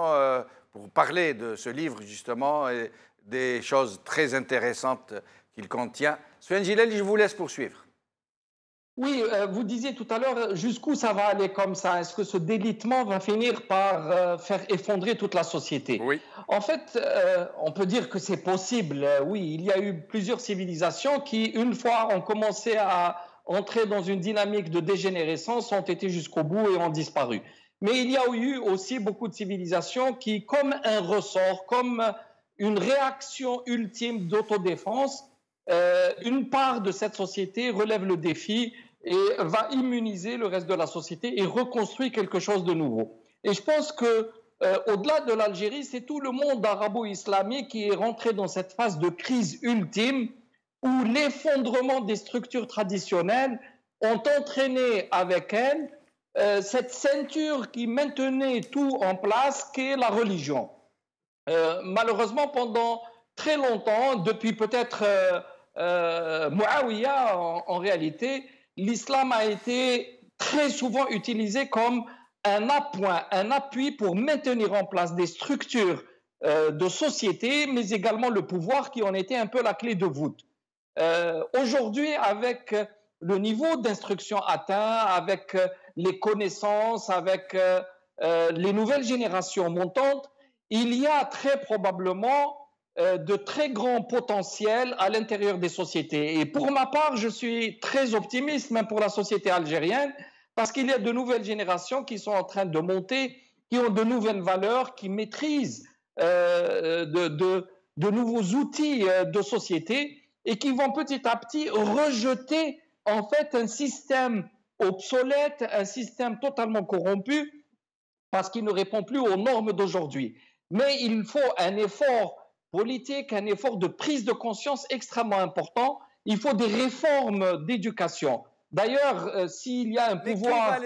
pour parler de ce livre, justement, et des choses très intéressantes qu'il contient. Sofiane Gilali, je vous laisse poursuivre. Oui, vous disiez tout à l'heure, jusqu'où ça va aller comme ça? Est-ce que ce délitement va finir par faire effondrer toute la société? Oui. En fait, on peut dire que c'est possible. Oui, il y a eu plusieurs civilisations qui, une fois ont commencé à entrer dans une dynamique de dégénérescence, ont été jusqu'au bout et ont disparu. Mais il y a eu aussi beaucoup de civilisations qui, comme un ressort, comme une réaction ultime d'autodéfense, une part de cette société relève le défi et va immuniser le reste de la société et reconstruire quelque chose de nouveau. Et je pense que au-delà de l'Algérie, c'est tout le monde arabo-islamique qui est rentré dans cette phase de crise ultime où l'effondrement des structures traditionnelles ont entraîné avec elles cette ceinture qui maintenait tout en place, qu'est la religion. Malheureusement, pendant très longtemps, depuis peut-être Muawiyah, en réalité, l'islam a été très souvent utilisé comme un appoint, un appui pour maintenir en place des structures de société, mais également le pouvoir qui en était un peu la clé de voûte. Aujourd'hui, avec le niveau d'instruction atteint, avec les connaissances, avec les nouvelles générations montantes, il y a très probablement de très grands potentiels à l'intérieur des sociétés. Et pour ma part, je suis très optimiste, même pour la société algérienne, parce qu'il y a de nouvelles générations qui sont en train de monter, qui ont de nouvelles valeurs, qui maîtrisent de nouveaux outils de société et qui vont petit à petit rejeter en fait un système obsolète, un système totalement corrompu, parce qu'il ne répond plus aux normes d'aujourd'hui. Mais il faut un effort politique, un effort de prise de conscience extrêmement important. Il faut des réformes d'éducation. D'ailleurs, s'il y a un pouvoir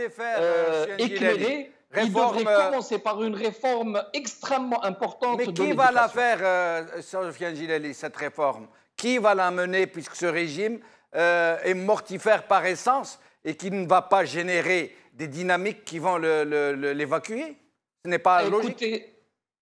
éclairé, il devrait commencer par une réforme extrêmement importante de l'éducation. Mais qui va la faire, Sofiane Gilali, cette réforme? Qui va la mener, puisque ce régime est mortifère par essence et qui ne va pas générer des dynamiques qui vont l'évacuer? Ce n'est pas logique.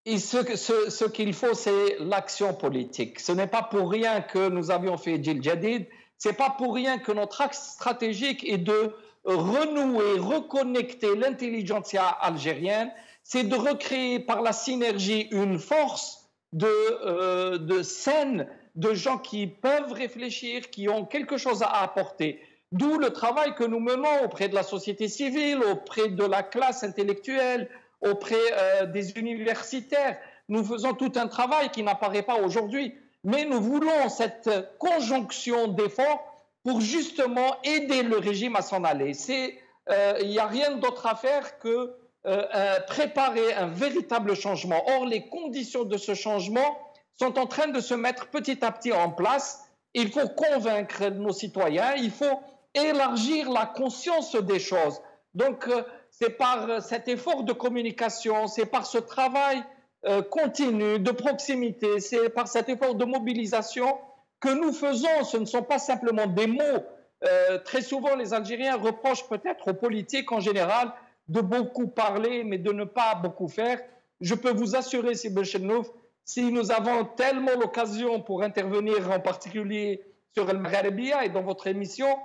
Et ce qu'il faut, c'est l'action politique. Ce n'est pas pour rien que nous avions fait Djil Jadid. Ce n'est pas pour rien que notre axe stratégique est de renouer, reconnecter l'intelligentsia algérienne. C'est de recréer par la synergie une force de scène, de gens qui peuvent réfléchir, qui ont quelque chose à apporter. D'où le travail que nous menons auprès de la société civile, auprès de la classe intellectuelle, auprès des universitaires. Nous faisons tout un travail qui n'apparaît pas aujourd'hui, mais nous voulons cette conjonction d'efforts pour justement aider le régime à s'en aller. Il n'y a rien d'autre à faire que préparer un véritable changement. Or, les conditions de ce changement sont en train de se mettre petit à petit en place. Il faut convaincre nos citoyens, il faut élargir la conscience des choses. Donc, c'est par cet effort de communication, c'est par ce travail continu, de proximité, c'est par cet effort de mobilisation que nous faisons. Ce ne sont pas simplement des mots. Très souvent, les Algériens reprochent peut-être aux politiques en général de beaucoup parler, mais de ne pas beaucoup faire. Je peux vous assurer, Sibel Chennouf, si nous avons tellement l'occasion pour intervenir en particulier sur El Maghrébia et dans votre émission,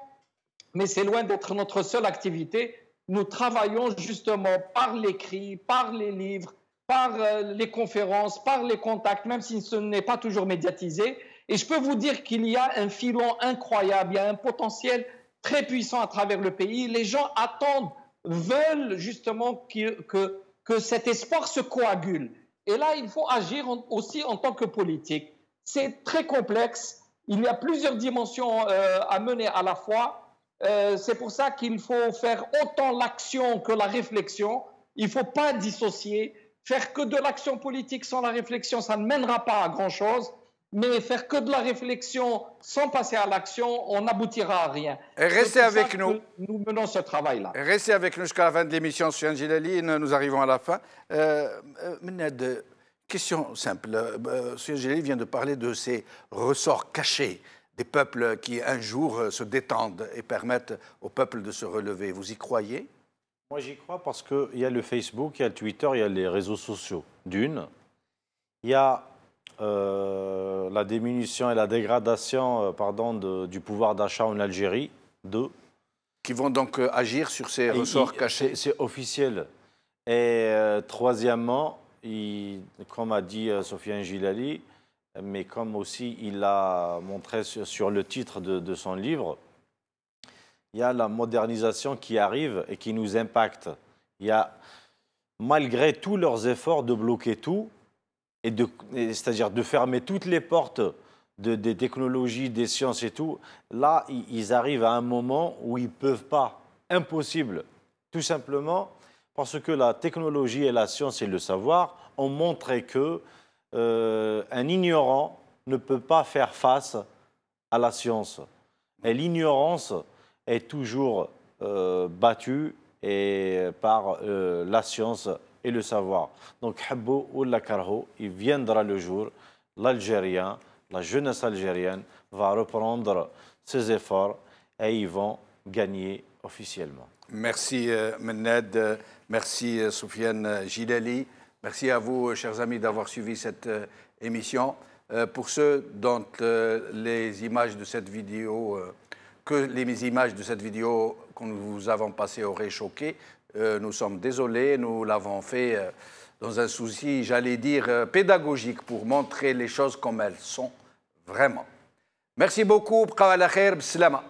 mais c'est loin d'être notre seule activité. Nous travaillons justement par l'écrit, par les livres, par les conférences, par les contacts, même si ce n'est pas toujours médiatisé. Et je peux vous dire qu'il y a un filon incroyable, il y a un potentiel très puissant à travers le pays. Les gens attendent, veulent justement que cet espoir se coagule. Et là, il faut agir aussi en tant que politique. C'est très complexe, il y a plusieurs dimensions à mener à la fois. C'est pour ça qu'il faut faire autant l'action que la réflexion. Il ne faut pas dissocier. Faire que de l'action politique sans la réflexion, ça ne mènera pas à grand-chose. Mais faire que de la réflexion sans passer à l'action, on n'aboutira à rien. Restez avec nous. Nous menons ce travail-là. Restez avec nous jusqu'à la fin de l'émission, Sofiane Gilali. Nous arrivons à la fin. Menad, question simple. Sofiane Gilali vient de parler de ces ressorts cachés des peuples qui, un jour, se détendent et permettent au peuple de se relever. Vous y croyez? Moi, j'y crois parce qu'il y a le Facebook, il y a le Twitter, il y a les réseaux sociaux. D'une, il y a la diminution et la dégradation du pouvoir d'achat en Algérie. Deux, qui vont donc agir sur ces ressorts cachés. C'est officiel. Et troisièmement, comme a dit Sofiane Gilali, mais comme aussi il l'a montré sur le titre de son livre, il y a la modernisation qui arrive et qui nous impacte. Il y a, malgré tous leurs efforts de bloquer tout, c'est-à-dire de fermer toutes les portes des technologies, des sciences et tout, là, ils arrivent à un moment où ils ne peuvent pas. Impossible. Tout simplement parce que la technologie et la science et le savoir ont montré que un ignorant ne peut pas faire face à la science. Et l'ignorance est toujours battue par la science et le savoir. Donc, habbo ou la karho, il viendra le jour, l'Algérien, la jeunesse algérienne va reprendre ses efforts et ils vont gagner officiellement. Merci Menned, merci Sofiane Gilali, merci à vous chers amis d'avoir suivi cette émission. Pour ceux dont les images de cette vidéo, que les images de cette vidéo que nous vous avons passées auraient choqué, nous sommes désolés, nous l'avons fait dans un souci, j'allais dire, pédagogique pour montrer les choses comme elles sont vraiment. Merci beaucoup, bqa ala khair, b'slama.